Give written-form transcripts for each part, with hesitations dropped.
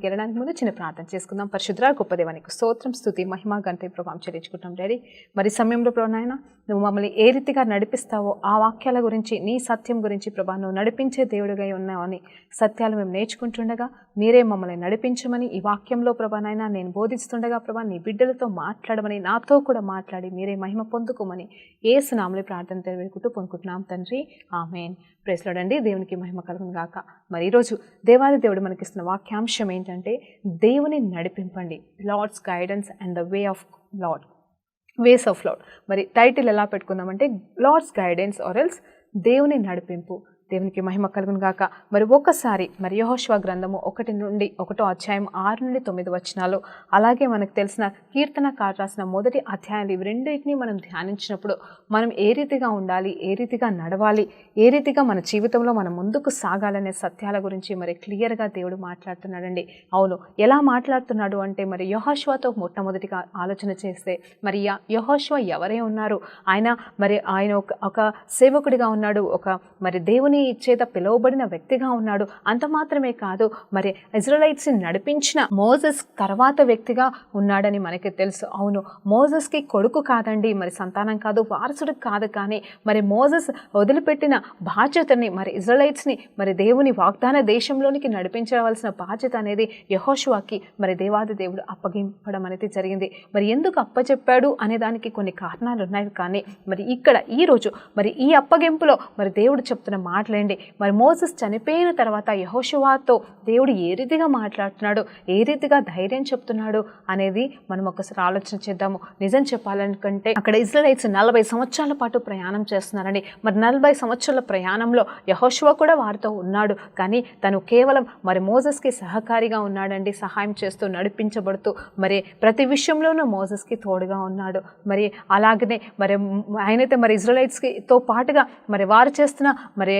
వెళ్ళడానికి ముందు చిన్న ప్రార్థన చేసుకుందాం. పరిశుద్ధ గొప్ప దేవానికి స్తోత్రం, స్తుతి, మహిమ, ఘనత, ప్రభావం చెల్లించుకుంటాం. డాడీ, మరి సమయంలో ప్రభు నాయన నువ్వు మమ్మల్ని ఏ రీతిగా నడిపిస్తావో ఆ వాక్యాల గురించి, నీ సత్యం గురించి ప్రభా నువ్వు నడిపించే దేవుడిగా ఉన్నావని సత్యాలు మేము నేర్చుకుంటుండగా మీరే మమ్మల్ని నడిపించమని ఈ వాక్యంలో ప్రభా నాయన నేను బోధిస్తుండగా ప్రభా నీ బిడ్డలతో మాట్లాడమని, నాతో కూడా మాట్లాడి మీరే మహిమ పొందుకోమని యేసు నామములో ప్రార్థన తెలియకుంటూ పొందుకుంటున్నాం తండ్రి, ఆమేన్. ప్రైజ్ లార్డ్ అండి. దేవునికి మహిమ కలుగును గాక. మరి ఈరోజు దేవాది దేవుడు మనకిస్తున్న వాక్యాంశం ఏంటంటే దేవుని నడిపింపండి, Lord's guidance and the ways of Lord. మరి టైటిల్ ఎలా పెట్టుకుందామంటే లార్డ్స్ గైడెన్స్ ఆర్ ఎల్స్ దేవుని నడిపింపు. దేవునికి మహిమ కలుగును గాక. మరి ఒక్కసారి మరి యెహోషువ గ్రంథము 1 అధ్యాయం 6 నుండి 9 వచనాలు, అలాగే మనకు తెలిసిన కీర్తనకారు రాసిన మొదటి అధ్యాయాలు, ఇవి రెండింటినీ మనం ధ్యానించినప్పుడు మనం ఏ రీతిగా ఉండాలి, ఏ రీతిగా నడవాలి, ఏ రీతిగా మన జీవితంలో మనం ముందుకు సాగాలనే సత్యాల గురించి మరి క్లియర్గా దేవుడు మాట్లాడుతున్నాడండి. అవును, ఎలా మాట్లాడుతున్నాడు అంటే మరి యెహోషువతో మొట్టమొదటిగా ఆలోచన చేస్తే మరి యెహోషువ ఎవరే ఉన్నారు? ఆయన ఒక సేవకుడిగా ఉన్నాడు, ఒక మరి దేవుని చేత పిలువబడిన వ్యక్తిగా ఉన్నాడు. అంత మాత్రమే కాదు, మరి ఇజ్రాయెలైట్స్ని నడిపించిన మోసెస్ తర్వాత వ్యక్తిగా ఉన్నాడని మనకి తెలుసు. అవును, మోసెస్కి కొడుకు కాదండి, మరి సంతానం కాదు, వారసుడు కాదు, కానీ మరి మోసెస్ వదిలిపెట్టిన బాధ్యతని మరి ఇజ్రాయెలైట్స్ని మరి దేవుని వాగ్దాన దేశంలోనికి నడిపించవలసిన బాధ్యత అనేది యెహోషువకి మరి దేవాది దేవుడు అప్పగింపడం అనేది జరిగింది. మరి ఎందుకు అప్పచెప్పాడు అనే దానికి కొన్ని కారణాలు ఉన్నాయి. కానీ మరి ఇక్కడ ఈరోజు మరి ఈ అప్పగింపులో మరి దేవుడు చెప్తున్న మాటలేండి. మరి మోసెస్ చనిపోయిన తర్వాత యెహోషువతో దేవుడు ఏ రీతిగా మాట్లాడుతున్నాడు, ఏ రీతిగా ధైర్యం చెప్తున్నాడు అనేది మనం ఒకసారి ఆలోచన చేద్దాము. నిజం చెప్పాలనుకుంటే అక్కడ ఇజ్రాయెలైట్స్ 40 సంవత్సరాల పాటు ప్రయాణం చేస్తున్నారండి. మరి 40 సంవత్సరాల ప్రయాణంలో యెహోషువ కూడా వారితో ఉన్నాడు, కానీ తను కేవలం మరి మోసెస్కి సహకారిగా ఉన్నాడండి, సహాయం చేస్తూ నడిపించబడుతూ మరి ప్రతి విషయంలోనూ మోసెస్కి తోడుగా ఉన్నాడు. మరి అలాగనే మరి ఆయనైతే మరి ఇజ్రాయెలైట్స్తో పాటుగా మరి వారు చేస్తున్న మరి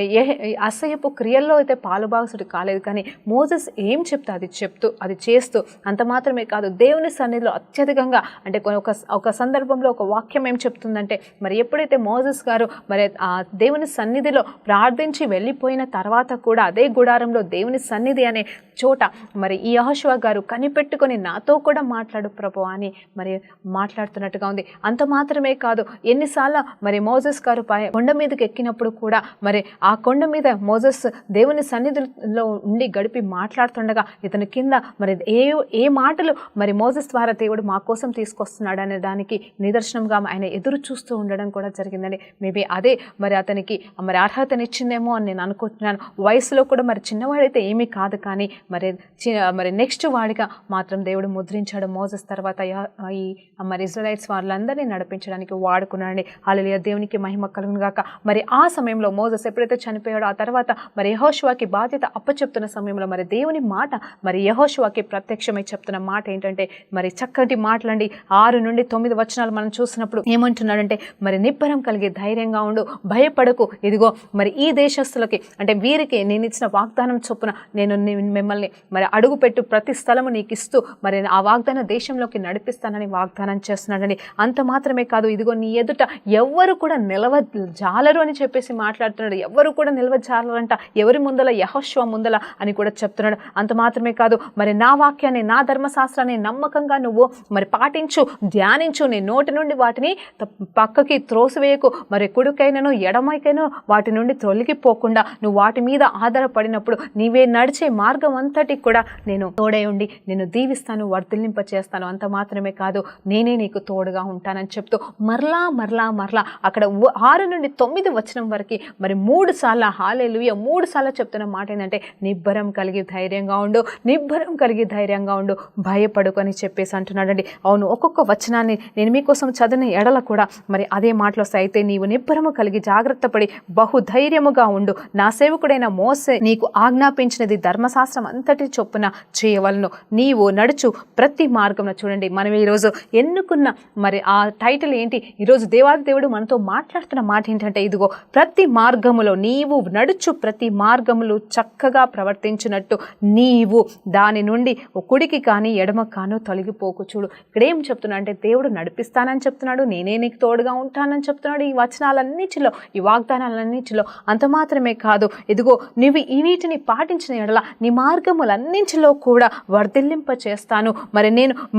అసహ్యపు క్రియల్లో అయితే పాలుభాగసుడు కాలేదు, కానీ మోసెస్ ఏం చెప్తే అది చేస్తూ అంత మాత్రమే కాదు, దేవుని సన్నిధిలో అత్యధికంగా అంటే ఒక సందర్భంలో ఒక వాక్యం ఏం చెప్తుందంటే మరి ఎప్పుడైతే మోసెస్ గారు మరి ఆ దేవుని సన్నిధిలో ప్రార్థించి వెళ్ళిపోయిన తర్వాత కూడా అదే గుడారంలో దేవుని సన్నిధి అనే చోట మరి ఈ యెహోషువ గారు కనిపెట్టుకొని నాతో కూడా మాట్లాడు ప్రభువా అని మరి మాట్లాడుతున్నట్టుగా ఉంది. అంత మాత్రమే కాదు, ఎన్నిసార్లు మరి మోసెస్ గారు కొండ మీదకి ఎక్కినప్పుడు కూడా మరి ఆ కొండ మీద మోసెస్ దేవుని సన్నిధిలో ఉండి గడిపి మాట్లాడుతుండగా ఇతని కింద మరి ఏ మాటలు మరి మోసెస్ ద్వారా దేవుడు మా కోసం తీసుకొస్తున్నాడు అనే దానికి నిదర్శనంగా ఆయన ఎదురు చూస్తూ ఉండడం కూడా జరిగిందండి. మేబీ అదే మరి అతనికి మరి అర్హతనిచ్చిందేమో అని నేను అనుకుంటున్నాను. వయసులో కూడా మరి చిన్నవాడైతే ఏమీ కాదు, కానీ మరి నెక్స్ట్ వాడిగా మాత్రం దేవుడు ముద్రించాడు. మోసెస్ తర్వాత ఈ మరి ఇజ్రాయెలైట్స్ వాళ్ళందరినీ నడిపించడానికి వాడుకున్నాడండి. హల్లెలూయా, దేవునికి మహిమ కలుగును గాక. మరి ఆ సమయంలో మోసెస్ ఎప్పుడైతే చనిపోయాడో ఆ తర్వాత మరి యెహోషువకి బాధ్యత అప్పచెప్తున్న సమయంలో మరి దేవుని మాట మరి యెహోషువకి ప్రత్యక్షమై చెప్తున్న మాట ఏంటంటే మరి చక్కటి మాటలండి. 6 నుండి 9 వచనాలు మనం చూసినప్పుడు ఏమంటున్నాడంటే మరి నిబ్బరం కలిగి ధైర్యంగా ఉండు, భయపడకు, ఇదిగో మరి ఈ దేశస్తులకి అంటే వీరికి నేను ఇచ్చిన వాగ్దానం చొప్పున నేను మిమ్మల్ని మరి అడుగుపెట్టు ప్రతి స్థలము నీకు ఇస్తూ మరి ఆ వాగ్దాన దేశంలోకి నడిపిస్తానని వాగ్దానం చేస్తున్నాడండి. అంత మాత్రమే కాదు, ఇదిగో నీ ఎదుట ఎవ్వరు కూడా నిలవజాలరు అని చెప్పేసి మాట్లాడుతున్నాడు. ఎవరు కూడా నిలవజాలరంట, ఎవరి ముందల? యెహోషువ ముందల అని కూడా చెప్తున్నాడు. అంత మాత్రమే కాదు, మరి నా వాక్యాన్ని, నా ధర్మశాస్త్రాన్ని నమ్మకంగా నువ్వు మరి పాటించు, ధ్యానించు, నీ నోటి నుండి వాటిని పక్కకి త్రోసివేయకు, మరి కుడికైనను ఎడమైకైనా వాటి నుండి తొలగిపోకుండా నువ్వు వాటి మీద ఆధారపడినప్పుడు నీవే నడిచే మార్గం అంతటి కూడా నేను తోడై ఉండి నేను దీవిస్తాను, వర్ధిల్లింప చేస్తాను. అంత మాత్రమే కాదు, నేనే నీకు తోడుగా ఉంటానని చెప్తూ మరలా అక్కడ 6 నుండి 9 వచనం వరకు మరి 3 సార్లు హల్లెలూయా 3 సార్లు చెప్తున్న మాట ఏంటంటే నిబ్బరం కలిగి ధైర్యంగా ఉండు, భయపడుకు అని చెప్పేసి అంటున్నాడండి. అవును, ఒక్కొక్క వచనాన్ని నేను మీకోసం చదివిన ఎడల కూడా మరి అదే మాటలు వస్తాయి. అయితే నీవు నిబ్బరము కలిగి జాగ్రత్త పడి బహుధైర్యముగా ఉండు, నా సేవకుడైన మోసే నీకు ఆజ్ఞాపించినది ధర్మశాస్త్రం అంతటి చొప్పున చేయవలను, నీవు నడుచు ప్రతి మార్గంలో. చూడండి, మనం ఈరోజు ఎన్నుకున్న మరి ఆ టైటిల్ ఏంటి? ఈరోజు దేవాది దేవుడు మనతో మాట్లాడుతున్న మాట ఏంటంటే ఇదిగో ప్రతి మార్గములో నీ నీవు నడుచు ప్రతి మార్గములు చక్కగా ప్రవర్తించినట్టు నీవు దాని నుండి కుడికి కానీ ఎడమ కాను తొలగిపోకు. చూడు ఇక్కడ ఏం చెప్తున్నా అంటే దేవుడు నడిపిస్తానని చెప్తున్నాడు, నేనే నీకు తోడుగా ఉంటానని చెప్తున్నాడు. ఈ వచనాలన్నిటిలో, ఈ వాగ్దానాలన్నిటిలో. అంత మాత్రమే కాదు, ఇదిగో నీవు వీటిని పాటించిన ఎడల నీ మార్గములన్నింటిలో కూడా వర్ధిల్లింప చేస్తాను.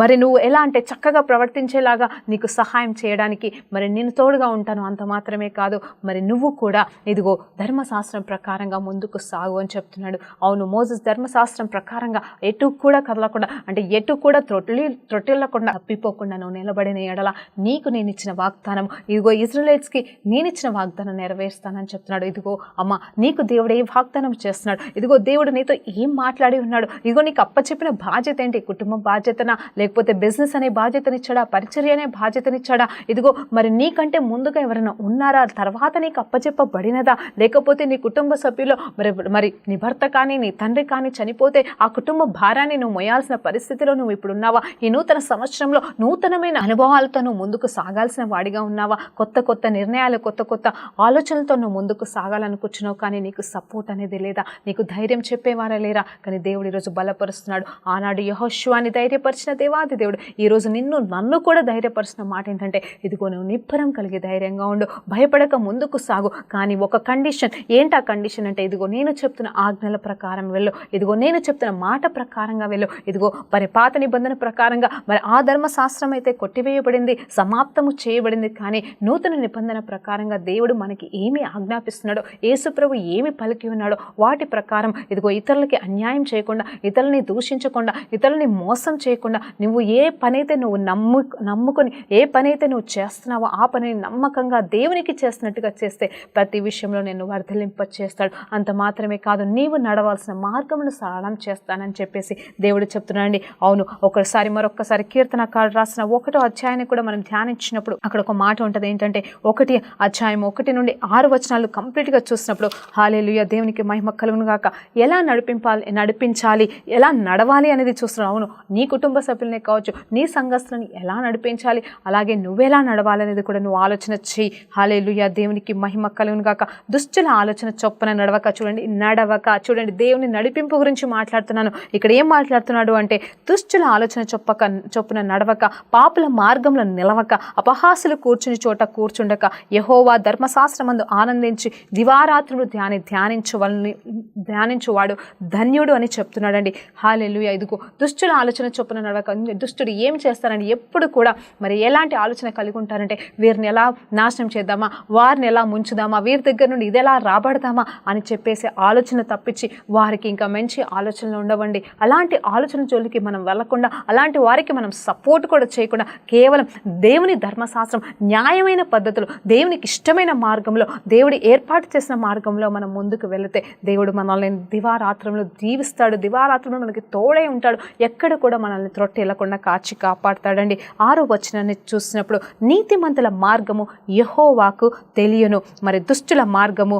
మరి నువ్వు ఎలా అంటే చక్కగా ప్రవర్తించేలాగా నీకు సహాయం చేయడానికి మరి నేను తోడుగా ఉంటాను. అంత మాత్రమే కాదు, మరి నువ్వు కూడా ఇదిగో ధర్మశాస్త్రం ప్రకారంగా ముందుకు సాగు అని చెప్తున్నాడు. అవును, మోసెస్ ధర్మశాస్త్రం ప్రకారంగా ఎటు కూడా కదలకుండా, అంటే ఎటు కూడా త్రొట్టిల్లకుండా తప్పిపోకుండా నువ్వు నిలబడిన ఎడల నీకు నేను ఇచ్చిన వాగ్దానం, ఇదిగో ఇజ్రాయెలీయులకి నేను ఇచ్చిన వాగ్దానం నెరవేరుస్తానని చెప్తున్నాడు. ఇదిగో అమ్మ, నీకు దేవుడు ఏ వాగ్దానం చేస్తున్నాడు, ఇదిగో దేవుడు నీతో ఏం మాట్లాడి ఉన్నాడు, ఇదిగో నీకు అప్పచెప్పిన బాధ్యత ఏంటి, కుటుంబం బాధ్యతనా, లేకపోతే బిజినెస్ అనే బాధ్యతనిచ్చాడా, పరిచర్య అనే బాధ్యతనిచ్చాడా, ఇదిగో మరి నీకంటే ముందుగా ఎవరైనా ఉన్నారా, తర్వాత నీకు అప్పచెప్పబడినదా, లేకపోతే నీ కుటుంబ సభ్యులు మరి నీ భర్త కానీ నీ తండ్రి కానీ చనిపోతే ఆ కుటుంబ భారాన్ని నువ్వు మోయాల్సిన పరిస్థితిలో నువ్వు ఇప్పుడు ఉన్నావా? ఈ నూతన సంవత్సరంలో నూతనమైన అనుభవాలతో నువ్వు ముందుకు సాగాల్సిన వాడిగా ఉన్నావా? కొత్త కొత్త నిర్ణయాలు, కొత్త కొత్త ఆలోచనలతో నువ్వు ముందుకు సాగాలనుకుంటున్నావు, కానీ నీకు సపోర్ట్ అనేది లేదా, నీకు ధైర్యం చెప్పేవారా లేరా? కానీ దేవుడు ఈరోజు బలపరుస్తున్నాడు. ఆనాడు యెహోషువని ధైర్యపరిచిన దేవాది దేవుడు ఈరోజు నన్ను కూడా ధైర్యపరిచిన మాట ఏంటంటే, ఇదిగో నువ్వు నిబ్బరం కలిగి ధైర్యంగా ఉండు, భయపడక ముందుకు సాగు. కానీ ఒక కండిషన్, ఏంటి ఆ కండిషన్ అంటే, ఇదిగో నేను చెప్తున్న ఆజ్ఞల ప్రకారం వెళ్ళు, ఇదిగో నేను చెప్తున్న మాట ప్రకారంగా వెళ్ళు, ఇదిగో మరి పాత నిబంధన ప్రకారంగా మరి ఆ ధర్మశాస్త్రం అయితే కొట్టివేయబడింది, సమాప్తము చేయబడింది. కానీ నూతన నిబంధన ప్రకారంగా దేవుడు మనకి ఏమి ఆజ్ఞాపిస్తున్నాడో, యేసుప్రభు ఏమి పలికి ఉన్నాడో వాటి ప్రకారం ఇదిగో ఇతరులకి అన్యాయం చేయకుండా, ఇతరులని దూషించకుండా, ఇతరులని మోసం చేయకుండా, నువ్వు ఏ పనైతే నువ్వు నమ్ముకొని ఏ పనైతే నువ్వు చేస్తున్నావో ఆ పనిని నమ్మకంగా దేవునికి చేస్తున్నట్టుగా చేస్తే ప్రతి విషయంలో నేను వర్ధలింప చేస్తాడు. అంత మాత్రమే కాదు, నీవు నడవాల్సిన మార్గమును సరళం చేస్తానని చెప్పేసి దేవుడు చెప్తున్నాడండి. అవును, మరొకసారి కీర్తనకారుడు రాసిన 1వ అధ్యాయాన్ని కూడా మనం ధ్యానించినప్పుడు అక్కడ ఒక మాట ఉంటుంది. ఏంటంటే 1 అధ్యాయం 1 నుండి 6 వచనాలు కంప్లీట్గా చూసినప్పుడు హల్లెలూయా, దేవునికి మహిమ కలుగును గాక, ఎలా నడిపించాలి, ఎలా నడవాలి అనేది చూస్తున్నావు. అవును, నీ కుటుంబ సభ్యులనే కావచ్చు, నీ సంఘస్థులను ఎలా నడిపించాలి, అలాగే నువ్వెలా నడవాలనేది కూడా నువ్వు ఆలోచన చెయ్యి. హల్లెలూయా, దేవునికి మహిమ కలుగును గాక. దుష్టుల ఆలోచన చొప్పున చూడండి దేవుని నడిపింపు గురించి మాట్లాడుతున్నాను. ఇక్కడ ఏం మాట్లాడుతున్నాడు అంటే, దుష్టుల ఆలోచన చొప్పున నడవక, పాపుల మార్గంలో నిలవక, అపహాసులు కూర్చుని చోట కూర్చుండక, యెహోవా ధర్మశాస్త్రమందు ఆనందించి దివారాత్రులు ధ్యానించువాడు ధన్యుడు అని చెప్తున్నాడండి. హల్లెలూయా, ఇదిగో దుష్టుల ఆలోచన చొప్పున నడవక. దుష్టుడు ఏం చేస్తారండి, ఎప్పుడు కూడా మరి ఎలాంటి ఆలోచన కలిగి ఉంటారంటే, వీరిని ఎలా నాశనం చేద్దామా, వారిని ఎలా ముంచుదామా, వీరి దగ్గర నుండి ఇది ఎలా రాబడదామా అని చెప్పేసి ఆలోచన తప్పించి వారికి ఇంకా మంచి ఆలోచనలు ఉండవండి. అలాంటి ఆలోచన జోలికి మనం వెళ్లకుండా, అలాంటి వారికి మనం సపోర్ట్ కూడా చేయకుండా, కేవలం దేవుని ధర్మశాస్త్రం, న్యాయమైన పద్ధతులు, దేవునికి ఇష్టమైన మార్గంలో, దేవుడు ఏర్పాటు చేసిన మార్గంలో మనం ముందుకు వెళితే దేవుడు మనల్ని దివారాత్రంలో దీవిస్తాడు, దివారాత్రంలో మనకి తోడై ఉంటాడు, ఎక్కడ కూడా మనల్ని త్రొట్టెళ్లకుండా కాచి కాపాడుతాడండి. 6వ వచనాన్ని చూసినప్పుడు, నీతిమంతుల మార్గము యెహోవాకు తెలియను, మరి దుష్టుల మార్గము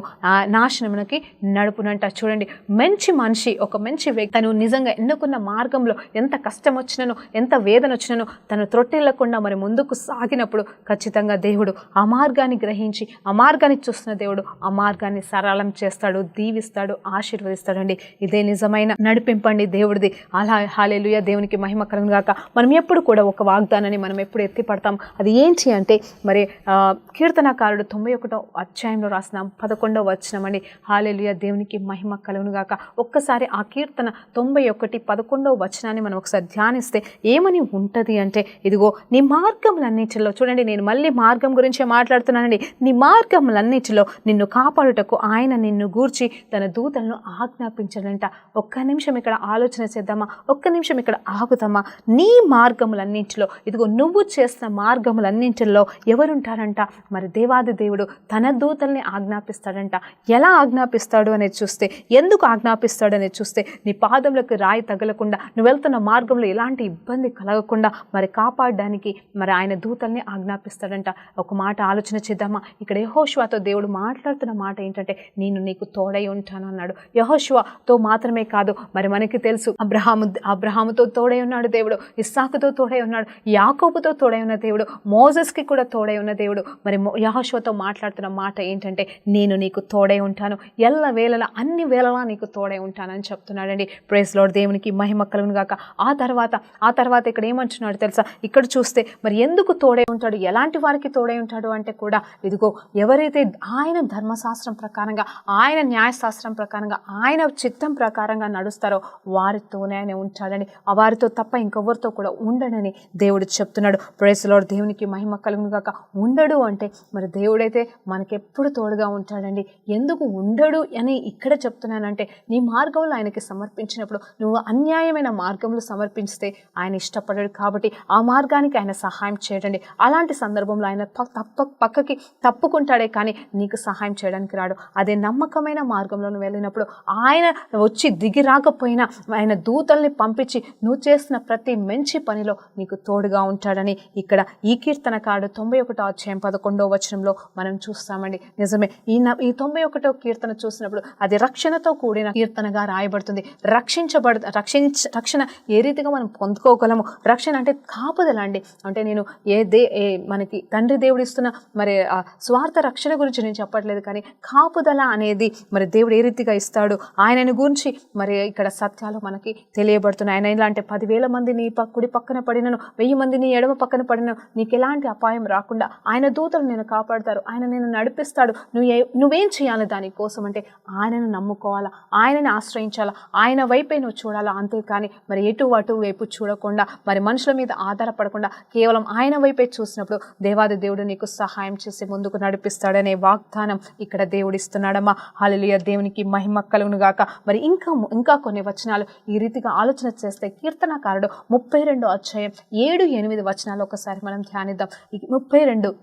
నాశనమునకి నడుపునంట. చూడండి, మంచి మనిషి, ఒక మంచి వ్యక్తి తను నిజంగా ఎన్నుకున్న మార్గంలో ఎంత కష్టం వచ్చినను, ఎంత వేదన వచ్చినను తను త్రొట్టెళ్లకుండా మరి ముందుకు సాగినప్పుడు ఖచ్చితంగా దేవుడు ఆ మార్గాన్ని గ్రహించి, ఆ మార్గాన్ని చూస్తున్న దేవుడు ఆ మార్గాన్ని సరళం చేస్తాడు, దీవిస్తాడు, ఆశీర్వదిస్తాడండి. ఇదే నిజమైన నడిపింపండి దేవుడిది. అలా హల్లెలూయా, దేవునికి మహిమ కలుగును గాక. మనం ఎప్పుడు కూడా ఒక వాగ్దానాన్ని మనం ఎప్పుడు ఎత్తిపడతాం, అది ఏంటి అంటే మరి కీర్తనకారుడు 91వ అధ్యాయంలో రాసిన 11వ వచనం అండి. హల్లెలూయా, దేవునికి మహిమ కలుగును గాక. ఒక్కసారి ఆ కీర్తన 91:11వ వచనాన్ని మనం ఒకసారి ధ్యానిస్తే ఏమని ఉంటుంది అంటే, ఇదిగో నీ మార్గములన్నిటిలో, చూడండి నేను మళ్ళీ మార్గం గురించే మాట్లాడుతున్నానండి, నీ మార్గములన్నిటిలో నిన్ను కాపాడుటకు ఆయన నిన్ను గూర్చి తన దూతలను ఆజ్ఞాపించాడంట. ఒక్క నిమిషం ఇక్కడ ఆలోచన చేద్దామా, ఒక్క నిమిషం ఇక్కడ ఆగుతామా? నీ మార్గములన్నింటిలో, ఇదిగో నువ్వు చేస్తున్న మార్గములన్నింటిలో ఎవరుంటారంట? మరి దేవాది దేవుడు తన దూతల్ని ఆజ్ఞాపిస్తాడంట. ఎలా ఆజ్ఞాపిస్తాడు అనేది చూస్తే, ఎందుకు ఆజ్ఞాపిస్తాడు అనేది చూస్తే, నీ పాదములకు రాయి తగలకుండా, నువ్వు వెళ్తున్న మార్గంలో ఎలాంటి ఇబ్బంది కలగకుండా మరి కాపాడడానికి మరి ఆయన దూతల్ని ఆజ్ఞాపిస్తాడంట. ఒక మాట ఆలోచన చేద్దామా? ఇక్కడ యెహోషువతో దేవుడు మాట్లాడుతున్న మాట ఏంటంటే, నేను నీకు తోడై ఉంటాను అన్నాడు. యెహోషువతో మాత్రమే కాదు, మరి మనకి తెలుసు అబ్రహాముతో తోడై ఉన్నాడు దేవుడు, ఇస్సాకుతో తోడై ఉన్నాడు, యాకోబుతో తోడై ఉన్న దేవుడు, మోజెస్కి కూడా తోడై ఉన్న దేవుడు. మరి యెహోషువతో మాట్లాడుతున్న మాట ఏంటంటే, నేను నీకు నీకు తోడై ఉంటాను, ఎల్ల వేళలా అన్ని వేళలా నీకు తోడై ఉంటానని చెప్తున్నాడండి. ప్రైజ్ లార్డ్, దేవునికి మహిమ కలుగును గాక. ఆ తర్వాత ఇక్కడ ఏమంటున్నాడు తెలుసా? ఇక్కడ చూస్తే మరి ఎందుకు తోడై ఉంటాడు, ఎలాంటి వారికి తోడై ఉంటాడు అంటే కూడా ఇదిగో ఎవరైతే ఆయన ధర్మశాస్త్రం ప్రకారంగా, ఆయన న్యాయశాస్త్రం ప్రకారంగా, ఆయన చిత్తం ప్రకారంగా నడుస్తారో వారితోనే ఆయన ఉంటాడని, వారితో తప్ప ఇంకెవరితో కూడా ఉండడని దేవుడు చెప్తున్నాడు. ప్రైజ్ లార్డ్, దేవునికి మహిమ కలుగును గాక. ఉండడు అంటే మరి దేవుడైతే మనకెప్పుడు తోడుగా ఉంటాడండి. ఎందుకు ఉండడు అని ఇక్కడ చెప్తున్నానంటే నీ మార్గంలో ఆయనకి సమర్పించినప్పుడు నువ్వు అన్యాయమైన మార్గంలో సమర్పిస్తే ఆయన ఇష్టపడడు, కాబట్టి ఆ మార్గానికి ఆయన సహాయం చేయడండి. అలాంటి సందర్భంలో ఆయన పక్కకి తప్పుకుంటాడే కానీ నీకు సహాయం చేయడానికి రాడు. అదే నమ్మకమైన మార్గంలో నువ్వు వెళ్ళినప్పుడు ఆయన వచ్చి దిగి రాకపోయినా ఆయన దూతల్ని పంపించి నువ్వు చేసిన ప్రతి మంచి పనిలో నీకు తోడుగా ఉంటాడని ఇక్కడ ఈ కీర్తనకారుడు 91వ అధ్యాయం 11వ వచనంలో మనం చూస్తామండి. నిజమే, ఈ 91వ కీర్తన చూసినప్పుడు అది రక్షణతో కూడిన కీర్తనగా రాయబడుతుంది. రక్షణ ఏ రీతిగా మనం పొందుకోగలము? రక్షణ అంటే కాపుదల అండి. అంటే నేను మనకి తండ్రి దేవుడు ఇస్తున్న మరి స్వార్థ రక్షణ గురించి నేను చెప్పట్లేదు, కానీ కాపుదల అనేది మరి దేవుడు ఏ రీతిగా ఇస్తాడు ఆయనని గురించి మరి ఇక్కడ సత్యాలు మనకి తెలియబడుతున్నాయి. ఆయన ఎలా అంటే 10,000 మంది నీ కుడి పక్కన పడినను, 1000 మంది నీ ఎడమ పక్కన పడినను నీకు ఎలాంటి అపాయం రాకుండా ఆయన దూతలు నేను కాపాడతారు, ఆయన నేను నడిపిస్తాడు. నువ్వేం చేయాలి దానికోసం అంటే ఆయనను నమ్ముకోవాలా, ఆయనని ఆశ్రయించాలా, ఆయన వైపే నువ్వు చూడాలా. అంతేకాని మరి అటు వైపు చూడకుండా మరి మనుషుల మీద ఆధారపడకుండా కేవలం ఆయన వైపే చూసినప్పుడు దేవాది దేవుడు నీకు సహాయం చేసి ముందుకు నడిపిస్తాడనే వాగ్దానం ఇక్కడ దేవుడు ఇస్తున్నాడమ్మా. హల్లెలూయా, దేవునికి మహిమ కలుగును గాక. మరి ఇంకా కొన్ని వచనాలు ఈ రీతిగా ఆలోచన చేస్తే కీర్తనకారుడు 32వ అధ్యాయం 7-8 వచనాలు ఒకసారి మనం ధ్యానిద్దాం. 32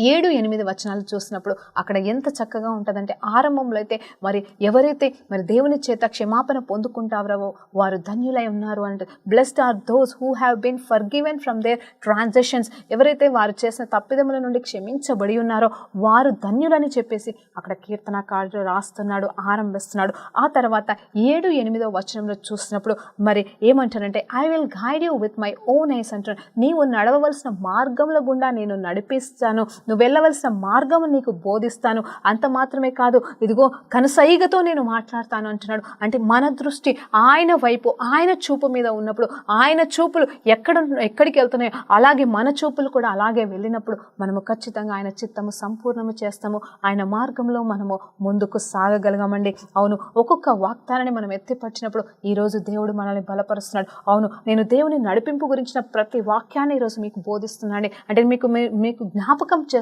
7-8 వచనాలు చూసినప్పుడు అక్కడ ఎంత చక్కగా ఉంటుందంటే, ఆరంభంలో అయితే మరి ఎవరైతే మరి దేవుని చేత క్షమాపణ పొందుకుంటారో వారు ధన్యులై ఉన్నారు అంటే, blessed are those who have been forgiven from their transactions. ఎవరైతే వారు చేసిన తప్పిదముల నుండి క్షమించబడి ఉన్నారో వారు ధన్యులని చెప్పేసి అక్కడ కీర్తనకారుడు రాస్తున్నాడు, ఆరంభిస్తున్నాడు. ఆ తర్వాత 7-8వ వచనంలో చూసినప్పుడు మరి ఏమంటారంటే, I will guide you with my own eyes అంటారు. నీవు నడవవలసిన మార్గముల గుండా నేను నడిపిస్తాను, నువ్వు వెళ్ళవలసిన మార్గం నీకు బోధిస్తాను. అంత మాత్రమే కాదు, ఇదిగో కనుసైగతో నేను మాట్లాడతాను అంటున్నాడు. అంటే మన దృష్టి ఆయన వైపు, ఆయన చూపు మీద ఉన్నప్పుడు, ఆయన చూపులు ఎక్కడికి వెళ్తున్నాయో అలాగే మన చూపులు కూడా అలాగే వెళ్ళినప్పుడు మనము ఖచ్చితంగా ఆయన చిత్తము సంపూర్ణము చేస్తాము, ఆయన మార్గంలో మనము ముందుకు సాగగలగమండి. అవును, ఒక్కొక్క వాగ్దానాన్ని మనం ఎత్తిపట్టినప్పుడు ఈరోజు దేవుడు మనల్ని బలపరుస్తున్నాడు. అవును, నేను దేవుని నడిపింపు గురించిన ప్రతి వాక్యాన్ని ఈరోజు మీకు బోధిస్తున్నాను. అంటే మీకు జ్ఞాపకం చేస్తున్నాను.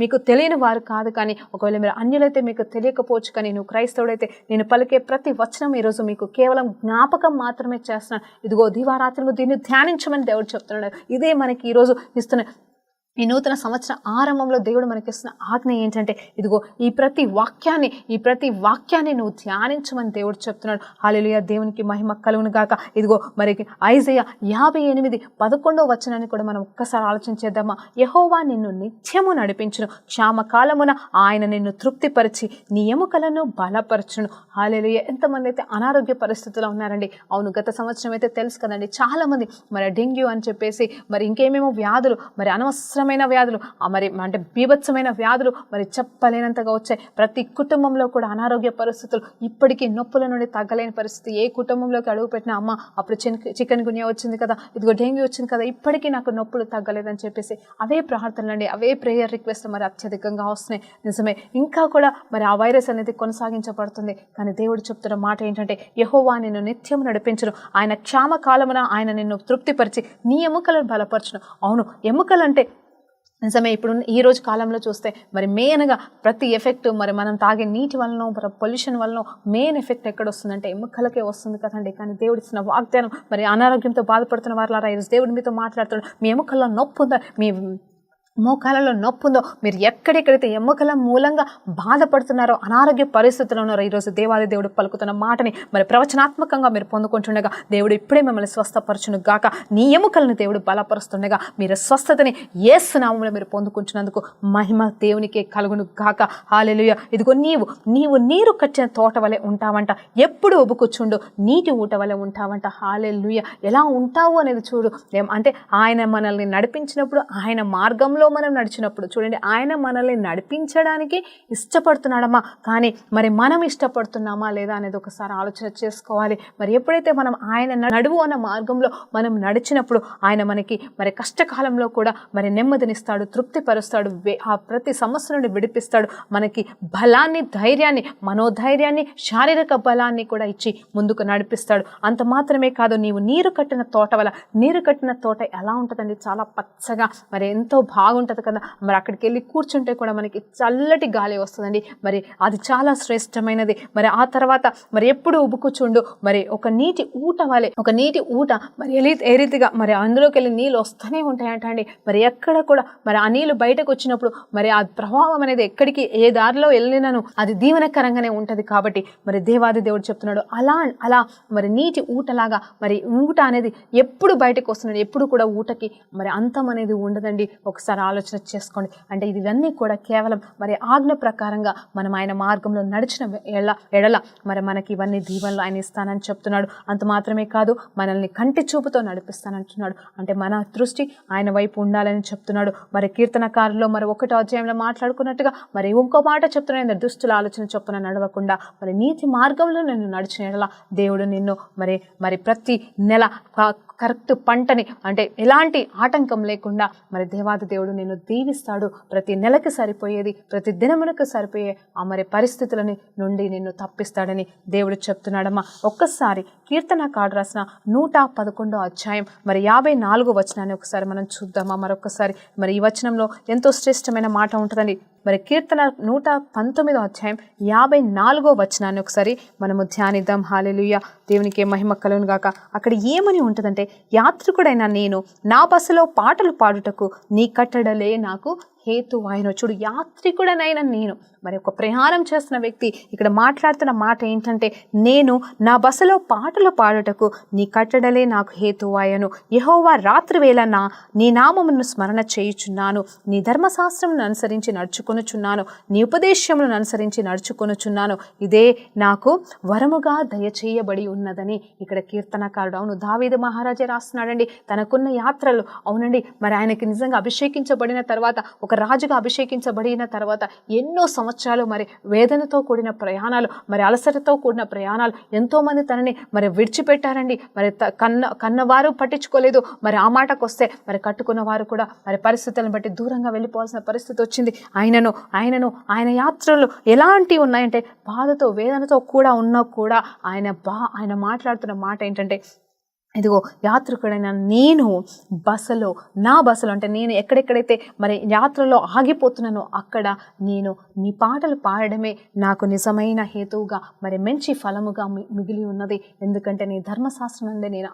మీకు తెలియని వారు కాదు, కానీ ఒకవేళ మీరు అన్యులైతే మీకు తెలియకపోవచ్చు, కానీ నువ్వు క్రైస్తవుడైతే నేను పలికే ప్రతి వచనం ఈరోజు మీకు కేవలం జ్ఞాపకం మాత్రమే చేస్తున్నాను. ఇదిగో దివారాత్రులు దీన్ని ధ్యానించమని దేవుడు చెప్తున్నాడు. ఇదే మనకి ఈరోజు ఇస్తున్న ఈ నూతన సంవత్సర ఆరంభంలో దేవుడు మనకిస్తున్న ఆజ్ఞ ఏంటంటే, ఇదిగో ఈ ప్రతి వాక్యాన్ని నువ్వు ధ్యానించమని దేవుడు చెప్తున్నాడు. హల్లెలూయా, దేవునికి మహిమ కలుగును గాక. ఇదిగో మరి ఐజయా 58:11వ వచనాన్ని కూడా మనం ఒక్కసారి ఆలోచన చేద్దామా. యెహోవా నిన్ను నిత్యము నడిపించును, క్షామకాలమున ఆయన నిన్ను తృప్తిపరిచి నీ ఎముకలను బలపరచును. హల్లెలూయా. ఎంతమంది అయితే అనారోగ్య పరిస్థితుల్లో ఉన్నారండి. అవును, గత సంవత్సరం అయితే తెలుసు కదండి, చాలా మంది మరి డెంగ్యూ అని చెప్పేసి మరి ఇంకేమేమో వ్యాధులు, మరి అనవసరమైన వ్యాధులు, మరి అంటే బీభత్సమైన వ్యాధులు మరి చెప్పలేనంతగా వచ్చాయి. ప్రతి కుటుంబంలో కూడా అనారోగ్య పరిస్థితులు, ఇప్పటికీ నొప్పుల నుండి తగ్గలేని పరిస్థితి. ఏ కుటుంబంలోకి అడుగు పెట్టినా అమ్మ అప్పుడు చికెన్ గున్యా వచ్చింది కదా, ఇదిగో డెంగ్యూ వచ్చింది కదా, ఇప్పటికీ నాకు నొప్పులు తగ్గలేదని చెప్పేసి అవే ప్రార్థనలు అండి, అవే ప్రేయర్ రిక్వెస్ట్ మరి అత్యధికంగా వస్తున్నాయి. నిజమే, ఇంకా కూడా మరి ఆ వైరస్ అనేది కొనసాగించబడుతుంది. కానీ దేవుడు చెప్తున్న మాట ఏంటంటే, యెహోవా నిన్ను నిత్యం నడిపించును, ఆయన క్షామకాలమున ఆయన నిన్ను తృప్తిపరిచి నీ ఎముకలను బలపరచును. అవును, ఎముకలంటే నిజమే, ఇప్పుడు ఈ రోజు కాలంలో చూస్తే మరి మెయిన్గా ప్రతి ఎఫెక్ట్ మరి మనం తాగే నీటి వలన, పొల్యూషన్ వలన మెయిన్ ఎఫెక్ట్ ఎక్కడ వస్తుందంటే ఎముకలకే వస్తుంది కదండి. కానీ దేవుడు ఇచ్చిన వాగ్దానం మరి అనారోగ్యంతో బాధపడుతున్న వారులారా ఈరోజు దేవుడి మీతో మాట్లాడుతున్నాడు. మీ ఎముకల్లో నొప్పి ఉందా, మీ మోకాలలో నొప్పి ఉందో, మీరు ఎక్కడెక్కడైతే ఎముకల మూలంగా బాధపడుతున్నారో, అనారోగ్య పరిస్థితుల్లో ఉన్నారో, ఈరోజు దేవాది దేవుడు పలుకుతున్న మాటని మరి ప్రవచనాత్మకంగా మీరు పొందుకుంటుండగా దేవుడు ఇప్పుడే మిమ్మల్ని స్వస్థపరచును గాక. నీ ఎముకలను దేవుడు బలపరుస్తుండగా మీరు స్వస్థతని యేసు నామములో మీరు పొందుకుంటున్నందుకు మహిమ దేవునికే కలుగును గాక. హల్లెలూయా. ఇదిగో నీవు నీరు కట్టిన తోట వలె ఉంటావంట, ఎప్పుడు ఒబుకుచుండు నీటి ఊట వలె ఉంటావంట. హల్లెలూయా. ఎలా ఉంటావు అనేది చూడు. అంటే ఆయన మనల్ని నడిపించినప్పుడు ఆయన మార్గంలో మార్గంలో మనం నడిచినప్పుడు చూడండి, ఆయన మనల్ని నడిపించడానికి ఇష్టపడుతున్నాడమ్మా, కానీ మరి మనం ఇష్టపడుతున్నామా లేదా అనేది ఒకసారి ఆలోచన చేసుకోవాలి. మరి ఎప్పుడైతే మనం ఆయన నడువు అన్న మార్గంలో మనం నడిచినప్పుడు ఆయన మనకి మరి కష్టకాలంలో కూడా మరి నెమ్మదినిస్తాడు, తృప్తిపరుస్తాడు, ఆ ప్రతి సమస్య నుండి విడిపిస్తాడు, మనకి బలాన్ని, ధైర్యాన్ని, మనోధైర్యాన్ని, శారీరక బలాన్ని కూడా ఇచ్చి ముందుకు నడిపిస్తాడు. అంత మాత్రమే కాదు, నీవు నీరు కట్టిన తోట వల్ల, నీరు కట్టిన తోట ఎలా ఉంటుందండి, చాలా పచ్చగా మరి ఎంతో బాగుంటుంది కదా. మరి అక్కడికి వెళ్ళి కూర్చుంటే కూడా మనకి చల్లటి గాలి వస్తుందండి. మరి అది చాలా శ్రేష్టమైనది. మరి ఆ తర్వాత మరి ఎప్పుడు ఉబుకుచుండు మరి ఒక నీటి ఊట వలె, ఒక నీటి ఊట మరి ఏ రీతిగా మరి అందులోకి వెళ్ళి నీళ్ళు వస్తూనే ఉంటాయంట అండి. మరి ఎక్కడ కూడా మరి ఆ నీళ్ళు బయటకు వచ్చినప్పుడు మరి ఆ ప్రభావం అనేది ఎక్కడికి ఏ దారిలో వెళ్ళినను అది దీవెనకరంగానే ఉంటుంది. కాబట్టి మరి దేవాది దేవుడు చెప్తున్నాడు, అలా మరి నీటి ఊటలాగా మరి ఊట అనేది ఎప్పుడు బయటకు వస్తున్నాడు, ఎప్పుడు కూడా ఊటకి మరి అంతం అనేది ఉండదండి. ఒకసారి ఆలోచన చేసుకోండి. అంటే ఇవన్నీ కూడా కేవలం మరి ఆజ్ఞ ప్రకారంగా మనం ఆయన మార్గంలో నడిచిన ఎడల మరి మనకి ఇవన్నీ దీవెనలు ఆయన ఇస్తానని చెప్తున్నాడు. అంత మాత్రమే కాదు, మనల్ని కంటి చూపుతో నడిపిస్తానంటున్నాడు. అంటే మన దృష్టి ఆయన వైపు ఉండాలని చెప్తున్నాడు. మరి కీర్తనకారులో మరి 1వ అధ్యాయంలో మాట్లాడుకున్నట్టుగా మరి ఇంకో మాట చెప్తున్నాడు, దుష్టుల ఆలోచన చొప్పున నడవకుండా మరి నీతి మార్గంలో నిన్ను నడిచిన ఎడల దేవుడు నిన్ను మరి ప్రతి నెల కరెక్ట్ పంటని, అంటే ఎలాంటి ఆటంకం లేకుండా మరి దేవాది దేవుడు నిన్ను దీవిస్తాడు. ప్రతి నెలకి సరిపోయేది, ప్రతి దినములకు సరిపోయే ఆ మరి పరిస్థితులని నుండి నిన్ను తప్పిస్తాడని దేవుడు చెప్తున్నాడమ్మా. ఒక్కసారి కీర్తనకారుడు రాసిన 111వ అధ్యాయం మరి 54వ వచనాన్ని ఒకసారి మనం చూద్దామా మరొకసారి. మరి ఈ వచనంలో ఎంతో శ్రేష్టమైన మాట ఉంటుందండి. మరి కీర్తన 119వ అధ్యాయం 54వ వచనాన్ని ఒకసారి మనము ధ్యానిద్దాం. హల్లెలూయా, దేవునికి మహిమ కలుగును గాక. అక్కడ ఏమని ఉంటుందంటే, యాత్రికుడైన నేను నా బస్సులో పాటలు పాడుటకు నీ కట్టడలే నాకు హేతువాయను. చూడు, యాత్రికుడనైన నేను, మరి ఒక ప్రయాణం చేస్తున్న వ్యక్తి ఇక్కడ మాట్లాడుతున్న మాట ఏంటంటే, నేను నా బస్సులో పాటలు పాడుటకు నీ కట్టడలే నాకు హేతువాయను. యెహోవా రాత్రి వేళ నీ నామమును స్మరణ చేయుచున్నాను, నీ ధర్మశాస్త్రమును అనుసరించి నడుచుకొనుచున్నాను, నీ ఉపదేశములను అనుసరించి నడుచుకొనుచున్నాను, ఇదే నాకు వరముగా దయచేయబడి ఉన్నదని ఇక్కడ కీర్తనకారుడు, అవును దావీదు మహారాజే రాస్తున్నాడండి. తనకున్న యాత్రలు, అవునండి, మరి ఆయనకి నిజంగా అభిషేకించబడిన తర్వాత, ఒక రాజుగా అభిషేకించబడిన తర్వాత ఎన్నో సంవత్సరాలు మరి వేదనతో కూడిన ప్రయాణాలు, మరి అలసటతో కూడిన ప్రయాణాలు, ఎంతోమంది తనని మరి విడిచిపెట్టారండి. మరి కన్నవారు పట్టించుకోలేదు. మరి ఆ మాటకు వస్తే మరి కట్టుకున్న వారు కూడా మరి పరిస్థితులను బట్టి దూరంగా వెళ్ళిపోవాల్సిన పరిస్థితి వచ్చింది. ఆయనను ఆయన యాత్రలు ఎలాంటివి ఉన్నాయంటే, బాధతో వేదనతో కూడా ఉన్నా కూడా ఆయన మాట్లాడుతున్న మాట ఏంటంటే, ఇదిగో యాత్రికుడైన నేను నా బస్సులో అంటే నేను ఎక్కడెక్కడైతే మరి యాత్రలో ఆగిపోతున్నానో అక్కడ నేను నీ పాటలు పాడడమే నాకు నిజమైన హేతువుగా మరి మంచి ఫలముగా మిగిలి ఉన్నది. ఎందుకంటే నీ ధర్మశాస్త్రం అందే నేను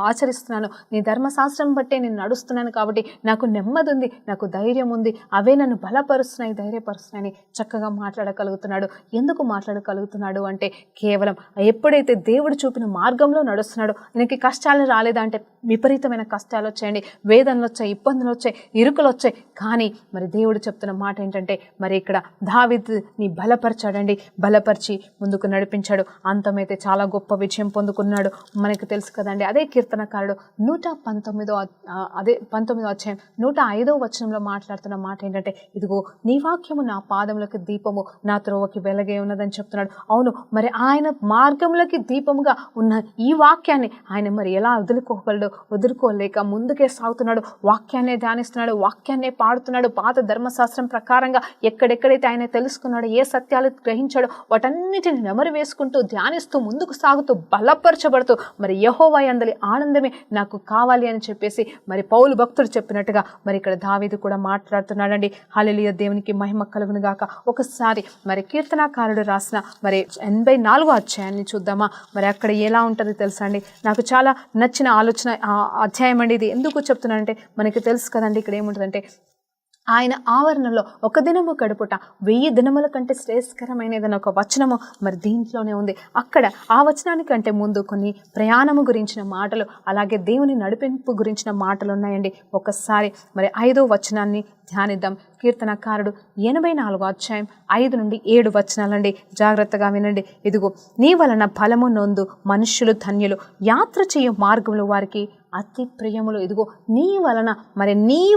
ఆచరిస్తున్నాను, నీ ధర్మశాస్త్రం బట్టే నేను నడుస్తున్నాను, కాబట్టి నాకు నెమ్మది ఉంది, నాకు ధైర్యం ఉంది, అవే నన్ను బలపరుస్తున్నాయి, ధైర్యపరుస్తున్నాయని చక్కగా మాట్లాడగలుగుతున్నాడు. ఎందుకు మాట్లాడగలుగుతున్నాడు అంటే, కేవలం ఎప్పుడైతే దేవుడు చూపిన మార్గంలో నడుస్తున్నాడో, ఈయనకి కష్టాలు రాలేదా అంటే విపరీతమైన కష్టాలు వచ్చాయండి, వేదనలు వచ్చాయి, ఇబ్బందులు వచ్చాయి, ఇరుకులు వచ్చాయి. కానీ మరి దేవుడు చెప్తున్న మాట ఏంటంటే, మరి ఇక్కడ దావీదుని బలపరిచాడండి, బలపరిచి ముందుకు నడిపించాడు. అంతమైతే చాలా గొప్ప విజయం పొందుకున్నాడు. మనకు తెలుసు కదండి. అదే కీర్తనకారుడు 119వ అధ్యాయం 105వ వచనంలో మాట్లాడుతున్న మాట ఏంటంటే, ఇదిగో నీ వాక్యము నా పాదములకు దీపము, నా త్రోవకి వెలగే ఉన్నదని చెప్తున్నాడు. అవును, మరి ఆయన మార్గములకి దీపముగా ఉన్న ఈ వాక్యాన్ని ఆయన మరి ఎలా వదులుకోలేక ముందుకే సాగుతున్నాడు. వాక్యాన్నే ధ్యానిస్తున్నాడు, వాక్యాన్నే పాడుతున్నాడు. పాత ధర్మశాస్త్రం ప్రకారంగా ఎక్కడెక్కడైతే ఆయన తెలుసుకున్నాడో, ఏ సత్యాలు గ్రహించాడో వాటన్నిటిని నెమరు వేసుకుంటూ ధ్యానిస్తూ ముందుకు సాగుతూ బలపరచబడుతూ మరి యెహోవా యందలి ఆనందమే నాకు కావాలి అని చెప్పేసి మరి పౌలు భక్తుడు చెప్పినట్టుగా మరి ఇక్కడ దావీదు కూడా మాట్లాడుతున్నాడండి. హల్లెలూయా, దేవునికి మహిమ కలుగును గాక. ఒకసారి మరి కీర్తనాకారుడు రాసిన మరి 84వ అధ్యాయాన్ని చూద్దామా. మరి అక్కడ ఎలా ఉంటుంది తెలుసా అండి, నాకు చాలా నచ్చిన ఆలోచన అధ్యాయం అండి ఇది. ఎందుకు చెప్తున్నానంటే, మనకి తెలుసు కదండి ఇక్కడ ఏముంటుందంటే, ఆయన ఆవరణలో ఒక దినము గడుపుట 1000 దినముల కంటే శ్రేయస్కరమైనదని ఒక వచనము మరి దీంట్లోనే ఉంది. అక్కడ ఆ వచనానికంటే ముందు కొన్ని ప్రయాణము గురించిన మాటలు, అలాగే దేవుని నడిపింపు గురించిన మాటలు ఉన్నాయండి. ఒకసారి మరి 5వ వచనాన్ని ధ్యానిద్దాం. కీర్తనకారుడు 84వ అధ్యాయం 5 నుండి 7 వచనాలండి. జాగ్రత్తగా వినండి. ఇదిగో నీ వలన ఫలము నొందు మనుష్యులు ధన్యులు, యాత్ర చేయు మార్గములు వారికి అతి ప్రియములు. ఇదిగో నీ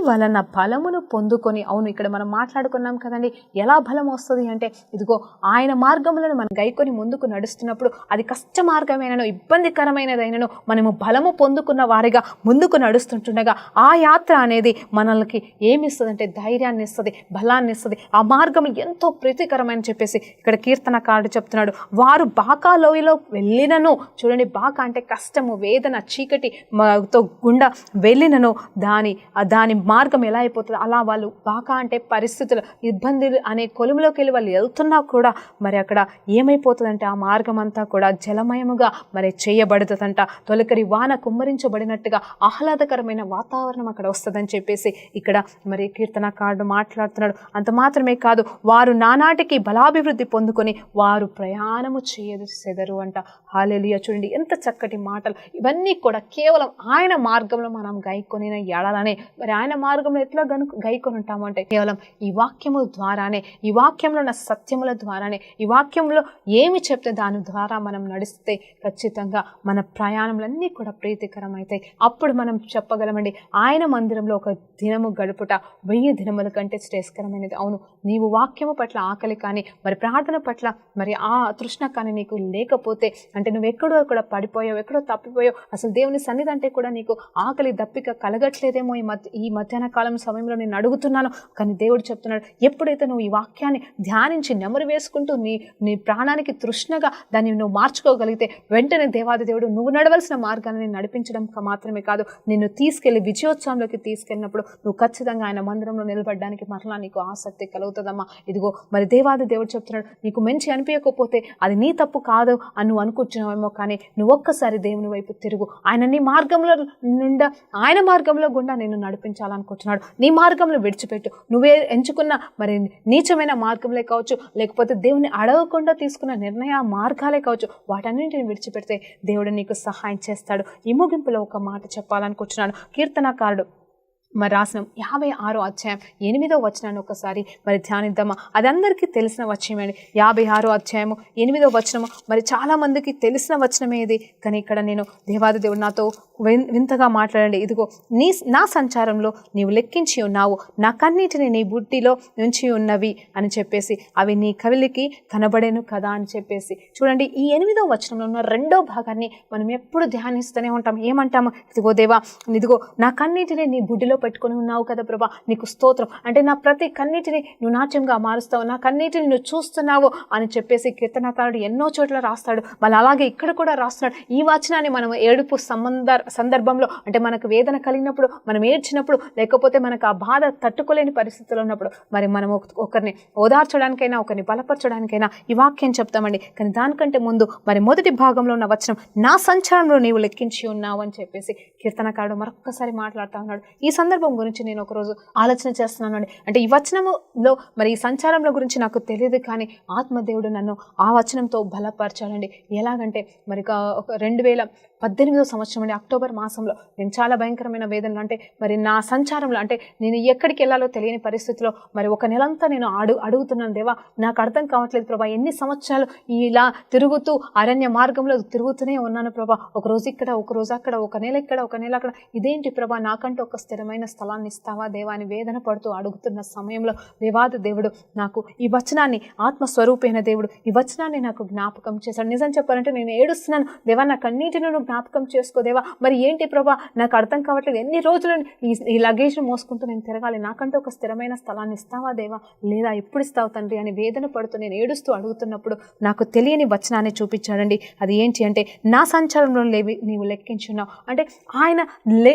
వలన బలమును పొందుకొని, అవును ఇక్కడ మనం మాట్లాడుకున్నాం కదండి, ఎలా బలం వస్తుంది అంటే ఇదిగో ఆయన మార్గములను మనం గైకొని ముందుకు నడుస్తున్నప్పుడు అది కష్ట మార్గమైనను ఇబ్బందికరమైనదైనను మనము బలము పొందుకున్న వారిగా ముందుకు నడుస్తుంటుండగా ఆ యాత్ర అనేది మనల్కి ఏమి ఇస్తుంది అంటే ధైర్యాన్ని ఇస్తుంది, బలాన్ని ఇస్తుంది. ఆ మార్గం ఎంతో ప్రీతికరమైన చెప్పేసి ఇక్కడ కీర్తనకారుడు చెప్తున్నాడు. వారు బాకా లోయలో వెళ్ళినను, చూడండి బాకా అంటే కష్టము, వేదన, చీకటి తో గుండా వెళ్ళినను దాని మార్గం ఎలా అయిపోతుంది, అలా వాళ్ళు బాకా అంటే పరిస్థితులు, ఇబ్బందులు అనే కొలుములోకి వెళ్ళి వాళ్ళు వెళ్తున్నా కూడా మరి అక్కడ ఏమైపోతుందంటే ఆ మార్గం అంతా కూడా జలమయముగా మరి చేయబడుతుందంట. తొలకరి వాన కుమ్మరించబడినట్టుగా ఆహ్లాదకరమైన వాతావరణం అక్కడ వస్తుందని చెప్పేసి ఇక్కడ మరి కీర్తనకారుడు మాట్లాడుతున్నాడు. అంత మాత్రమే కాదు, వారు నానాటికి బలాభివృద్ధి పొందుకొని వారు ప్రయాణము చేయసేదరు అంట. హల్లెలూయా. చూడండి ఎంత చక్కటి మాటలు. ఇవన్నీ కూడా కేవలం ఆయన మార్గంలో మనం గైకొని ఎడాలనే. మరి ఆయన మార్గంలో ఎట్లా గైకొని ఉంటాము అంటే కేవలం ఈ వాక్యము ద్వారానే, ఈ వాక్యంలో ఉన్న సత్యముల ద్వారానే, ఈ వాక్యంలో ఏమి చెప్తే దాని ద్వారా మనం నడిస్తే ఖచ్చితంగా మన ప్రయాణములన్నీ కూడా ప్రీతికరం అవుతాయి. అప్పుడు మనం చెప్పగలమండి, ఆయన మందిరంలో ఒక దినము గడుపుట 1000 దినముల కంటే శ్రేష్కరమైనది. అవును, నీవు వాక్యము పట్ల ఆకలి కానీ మరి ప్రార్థన పట్ల మరి ఆ తృష్ణ కానీ నీకు లేకపోతే, అంటే నువ్వు ఎక్కడో పడిపోయావు, ఎక్కడో తప్పిపోయావు, అసలు దేవుని సన్నిధి అంటే కూడా నీకు ఆకలి దప్పిక కలగట్లేదేమో ఈ మధ్యాహ్న కాలం సమయంలో నేను అడుగుతున్నాను. కానీ దేవుడు చెప్తున్నాడు, ఎప్పుడైతే నువ్వు ఈ వాక్యాన్ని ధ్యానించి నెమరు వేసుకుంటూ నీ ప్రాణానికి తృష్ణగా దాన్ని నువ్వు మార్చుకోగలిగితే వెంటనే దేవాది దేవుడు నువ్వు నడవలసిన మార్గాన్ని నడిపించడం మాత్రమే కాదు, నిన్ను తీసుకెళ్లి విజయోత్సవంలోకి తీసుకెళ్ళినప్పుడు నువ్వు ఖచ్చితంగా ఆయన మందిరంలో నిలబడడానికి మరలా నీకు ఆసక్తి కలుగుతుందమ్మా. ఇదిగో మరి దేవాది దేవుడు చెప్తున్నాడు, నీకు మంచి అనిపించకపోతే అది నీ తప్పు కాదు అని నువ్వు అనుకుంటున్నావేమో, కానీ నువ్వు ఒక్కసారి దేవుని వైపు తిరుగు. ఆయన నీ మార్గంలో ఆయన మార్గంలో గుండా నేను నడిపించాలనుకుంటున్నాడు. నీ మార్గంలో విడిచిపెట్టు. నువ్వే ఎంచుకున్న మరి నీచమైన మార్గంలో కావచ్చు, లేకపోతే దేవుని అడగకుండా తీసుకున్న నిర్ణయ మార్గాలే కావచ్చు, వాటన్నింటిని విడిచిపెడితే దేవుడు నీకు సహాయం చేస్తాడు. ఈ ముగింపులో ఒక మాట చెప్పాలనుకుంటున్నాను. కీర్తనకారుడు మరి రాసిన 56వ అధ్యాయం 8వ వచనాన్ని ఒకసారి మరి ధ్యానిద్దామా. అది అందరికీ తెలిసిన వచనమే. 56వ అధ్యాయము 8వ వచనము మరి చాలా మందికి తెలిసిన వచనమే ఇది. కానీ ఇక్కడ నేను దేవాది దేవుడు నాతో వింతగా మాట్లాడండి. ఇదిగో నా సంచారంలో నీవు లెక్కించి ఉన్నావు, నా కన్నీటిని నీ బుడ్డిలో నుంచి ఉన్నవి అని చెప్పేసి, అవి నీ కవిలికి కనబడేను కదా అని చెప్పేసి. చూడండి, ఈ 8వ వచనంలో ఉన్న 2వ భాగాన్ని మనం ఎప్పుడు ధ్యానిస్తూనే ఉంటాం. ఏమంటాము? ఇదిగో దేవా, ఇదిగో నా కన్నీటిని నీ బుడ్డిలో పెట్టుకుని ఉన్నావు కదా ప్రభా, నీకు స్తోత్రం. అంటే నా ప్రతి కన్నీటిని నువ్వు నాట్యంగా మారుస్తావు, నా కన్నీటిని నువ్వు చూస్తున్నావు అని చెప్పేసి కీర్తనకారుడు ఎన్నో చోట్ల రాస్తాడు. మళ్ళీ అలాగే ఇక్కడ కూడా రాస్తున్నాడు. ఈ వచనాన్ని మనం ఏడుపు సందర్భంలో, అంటే మనకు వేదన కలిగినప్పుడు, మనం ఏడ్చినప్పుడు, లేకపోతే మనకు ఆ బాధ తట్టుకోలేని పరిస్థితుల్లో ఉన్నప్పుడు మరి మనం ఒకరిని ఓదార్చడానికైనా, ఒకరిని బలపరచడానికైనా ఈ వాక్యం చెప్తామండి. కానీ దానికంటే ముందు మరి మొదటి భాగంలో ఉన్న వచనం, నా సంచారంలో నీవు లెక్కించి ఉన్నావు అని చెప్పేసి కీర్తనకారుడు మరొక్కసారి మాట్లాడుతూ ఉన్నాడు. ఈ సందర్భం గురించి నేను ఒకరోజు ఆలోచన చేస్తున్నాను అండి. అంటే ఈ వచనంలో మరి ఈ సంచారంలో గురించి నాకు తెలియదు, కానీ ఆత్మదేవుడు నన్ను ఆ వచనంతో బలపరచాలండి. ఎలాగంటే మరి ఒక 2018వ సంవత్సరం అండి, అక్టోబర్ మాసంలో నేను చాలా భయంకరమైన వేదన, అంటే మరి నా సంచారంలో, అంటే నేను ఎక్కడికి వెళ్ళాలో తెలియని పరిస్థితిలో మరి ఒక నెలంతా నేను అడుగుతున్నాను, దేవా నాకు అర్థం కావట్లేదు ప్రభా, ఎన్ని సంవత్సరాలు ఇలా తిరుగుతూ అరణ్య మార్గంలో తిరుగుతూనే ఉన్నాను ప్రభా, ఒకరోజు ఇక్కడ, ఒకరోజు అక్కడ, ఒక నెల ఇక్కడ, ఒక నెల అక్కడ, ఇదేంటి ప్రభా, నాకంటూ ఒక స్థిరమైన స్థలాన్ని ఇస్తావా దేవా అని వేదన పడుతూ అడుగుతున్న సమయంలో దేవాది దేవుడు నాకు ఈ వచనాన్ని, ఆత్మస్వరూపైన దేవుడు ఈ వచనాన్ని నాకు జ్ఞాపకం చేశాడు. నిజం చెప్పాలంటే నేను ఏడుస్తున్నాను, దేవా నా కన్నీటిని నువ్వు జ్ఞాపకం చేసుకోదేవా, మరి ఏంటి ప్రభా నాకు అర్థం కావట్లేదు, ఎన్ని రోజులు ఈ లగేజ్ను మోసుకుంటూ నేను తిరగాలి, నాకంటూ ఒక స్థిరమైన స్థలాన్ని ఇస్తావా దేవా, లేదా ఎప్పుడు ఇస్తావు తండ్రి అని వేదన పడుతూ నేను ఏడుస్తూ అడుగుతున్నప్పుడు నాకు తెలియని వచనాన్ని చూపించాడండి. అది ఏంటి అంటే, నా సంచారంలో నీవు లెక్కించున్నావు. అంటే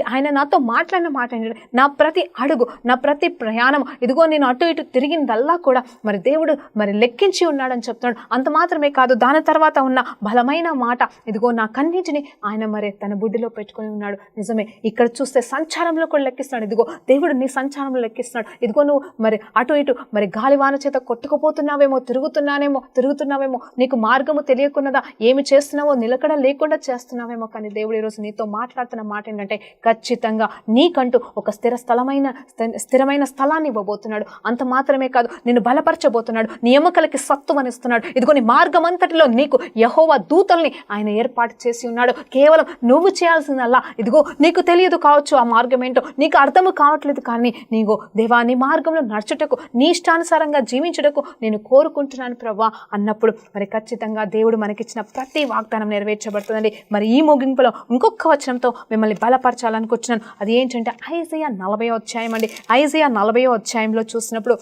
ఆయన నాతో మాట్లాడిన మాట ఏంటంటే, నా ప్రతి అడుగు, నా ప్రతి ప్రయాణం, ఇదిగో నేను అటు ఇటు తిరిగిందల్లా కూడా మరి దేవుడు మరి లెక్కించి ఉన్నాడని చెప్తున్నాడు. అంత మాత్రమే కాదు, దాని తర్వాత ఉన్న బలమైన మాట, ఇదిగో నా కన్నీటిని ఆయన మరి తన బుడ్డిలో పెట్టుకొని ఉన్నాడు. నిజమే, ఇక్కడ చూస్తే సంచారంలో కూడా లెక్కిస్తున్నాడు. ఇదిగో దేవుడు నీ సంచారంలో లెక్కిస్తున్నాడు. ఇదిగో నువ్వు మరి అటు ఇటు మరి గాలివాన చేత కొట్టుకుపోతున్నావేమో, తిరుగుతున్నావేమో, నీకు మార్గము తెలియకున్నదా, ఏమి చేస్తున్నావో నిలకడ లేకుండా చేస్తున్నావేమో, కానీ దేవుడు ఈరోజు నీతో మాట్లాడుతున్న మాట ఏంటంటే, ఖచ్చితంగా నీకంటూ ఒక స్థిరమైన స్థలాన్ని ఇవ్వబోతున్నాడు. అంత మాత్రమే కాదు, నిన్ను బలపరచబోతున్నాడు, నీ ఎముకలకి సత్తువనిస్తున్నాడు. ఇదిగో నీ మార్గం అంతటిలో నీకు యెహోవా దూతల్ని ఆయన ఏర్పాటు చేసి ఉన్నాడు. కేవలం నువ్వు చేయాల్సిందల్లా ఇదిగో నీకు తెలియదు కావచ్చు ఆ మార్గం ఏంటో, నీకు అర్థము కావట్లేదు, కానీ నీకు దేవా నీ మార్గంలో నడుచుటకు నీ ఇష్టానుసారంగా జీవించుటకు నేను కోరుకుంటున్నాను ప్రభా అన్నప్పుడు మరి ఖచ్చితంగా దేవుడు మనకిచ్చిన ప్రతి వాగ్దానం నెరవేర్చబడుతుందండి. మరి ఈ ముగింపులో ఇంకొక వచనంతో మిమ్మల్ని బలపరచాలనుకుంటున్నాను. అది ఏంటంటే ఐజయా 40వ అధ్యాయం అండి. ఐజయా 40వ అధ్యాయంలో చూసినప్పుడు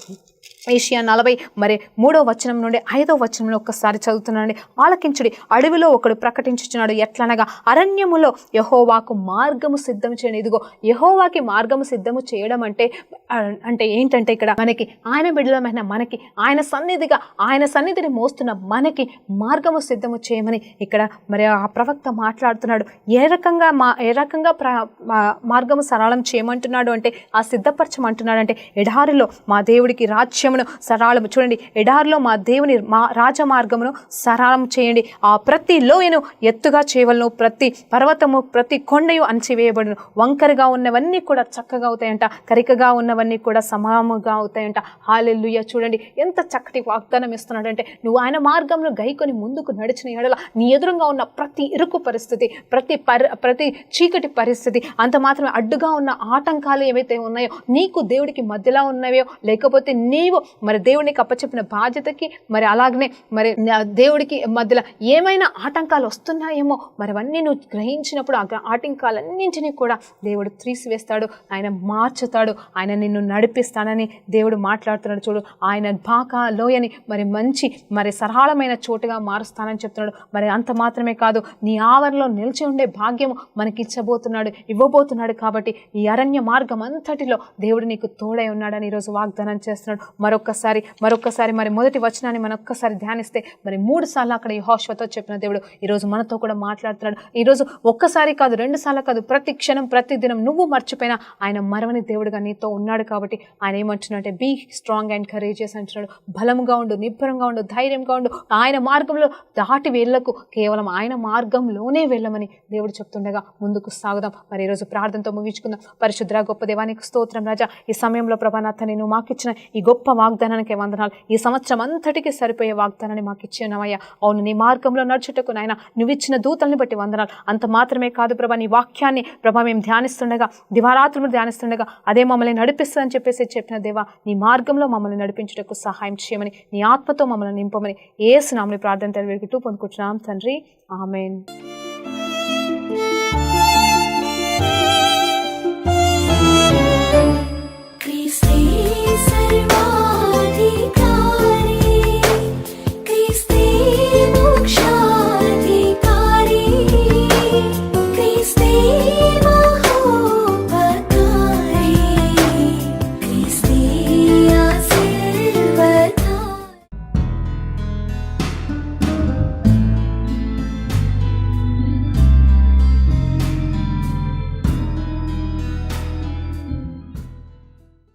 ఏషియా 40 మరి 3వ వచనం నుండి 5వ వచనంలో ఒక్కసారి చదువుతున్నానండి. ఆలకించుడి, అడవిలో ఒకడు ప్రకటించుచున్నాడు ఎట్లనగా అరణ్యములో యెహోవాకు మార్గము సిద్ధం చేయండి. ఇదిగో యెహోవాకి మార్గము సిద్ధము చేయడం అంటే ఏంటంటే ఇక్కడ మనకి ఆయన బిడ్డలమైన మనకి ఆయన సన్నిధిని మోస్తున్న మనకి మార్గము సిద్ధము చేయమని ఇక్కడ మరి ఆ ప్రవక్త మాట్లాడుతున్నాడు. ఏ రకంగా మార్గము సరళం చేయమంటున్నాడు అంటే, ఆ సిద్ధపరచమంటున్నాడు అంటే, ఎడారిలో మా దేవుడికి రాజ్యమును సరళము చూడండి, ఎడారిలో మా దేవుని రాజమార్గమును సరళం చేయండి. ఆ ప్రతి లోయను ఎత్తుగా చేయవలను, ప్రతి పర్వతము ప్రతి కొండయు అణచివేయబడును. వంకరగా ఉన్నవన్నీ కూడా చక్కగా అవుతాయంట, కరికగా ఉన్నవన్నీ కూడా సమానముగా అవుతాయంట. హల్లెలూయా. చూడండి ఎంత చక్కటి వాగ్దానం ఇస్తున్నాడంటే, నువ్వు ఆయన మార్గంలో గైకొని ముందుకు నడిచిన ఎడల నీ ఎదురుగా ఉన్న ప్రతి ఇరుకు పరిస్థితి, ప్రతి చీకటి పరిస్థితి, అంత మాత్రమే అడ్డుగా ఉన్న ఆటంకాలు ఏవైతే ఉన్నాయో, నీకు దేవుడికి మధ్యలో ఉన్నవో, లేకపోతే నీవు మరి దేవునికి అప్పచెప్పిన బాధ్యతకి మరి అలాగనే మరి దేవుడికి మధ్యలో ఏమైనా ఆటంకాలు వస్తున్నాయేమో, మరి అవన్నీ నువ్వు గ్రహించినప్పుడు ఆ ఆటంకాలన్నింటినీ కూడా దేవుడు తీసివేస్తాడు, ఆయన మార్చుతాడు, ఆయన నిన్ను నడిపిస్తానని దేవుడు మాట్లాడుతున్నాడు. చూడు, ఆయన బాకా లోయని మంచి సరళమైన చోటుగా మారుస్తానని చెప్తున్నాడు. మరి అంత మాత్రమే కాదు, నీ ఆవరణలో నిలిచి ఉండే భాగ్యము మనకి ఇవ్వబోతున్నాడు. కాబట్టి ఈ అరణ్య మార్గం అంతటిలో దేవుడు నీకు తోడై ఉన్నాడని ఈరోజు వాగ్దానం చేస్తున్నాడు. మరొక్కసారి మరి మొదటి వచనాన్ని మనం ఒక్కసారి ధ్యానిస్తే, మరి 3 సార్లు అక్కడ యెహోషువతో చెప్పిన దేవుడు ఈరోజు మనతో కూడా మాట్లాడుతున్నాడు. ఈరోజు ఒక్కసారి కాదు, 2 సార్లు కాదు, ప్రతి క్షణం ప్రతి దినం నువ్వు మర్చిపోయినా ఆయన మరవని దేవుడుగా నీతో ఉన్నాడు. కాబట్టి ఆయన ఏమంటున్నాడంటే, బీ స్ట్రాంగ్ అండ్ కరేజియస్ అంటున్నాడు. బలంగా ఉండు, నిబ్బరంగా ఉండు, ధైర్యంగా ఉండు, ఆయన మార్గంలో దాటి వెళ్ళకు, కేవలం ఆయన మార్గంలోనే వెళ్ళమని దేవుడు చెప్తుండగా ముందుకు సాగుదాం. మరి ఈరోజు ప్రార్థనతో ముగించుకుందాం. పరిశుద్ధ గొప్ప దేవానికి స్తోత్రం రాజా. ఈ సమయంలో ప్రభానాథ నేను మాకిచ్చిన ఈ గొప్ప వాగ్దానానికి వందనాలు. ఈ సంవత్సరం అంతటికి సరిపోయే వాగ్దానాన్ని మాకు ఇచ్చినవయ్యా. అవును, నీ మార్గంలో నడుచుటకు నాయన నువ్వు ఇచ్చిన దూతల్ని బట్టి వందనాలు. అంత మాత్రమే కాదు ప్రభా, నీ వాక్యాన్ని ప్రభా మేము ధ్యానిస్తుండగా, దివారాత్రులు ధ్యానిస్తుండగా అదే మమ్మల్ని నడిపిస్తుందని చెప్పిన దేవా, నీ మార్గంలో మమ్మల్ని నడిపించుటకు సహాయం చేయమని, నీ ఆత్మతో మమ్మల్ని నింపమని యేసు నామములో ప్రార్థన తెలివికి పొందుకుంటున్నాం తండ్రి. ఆమేన్.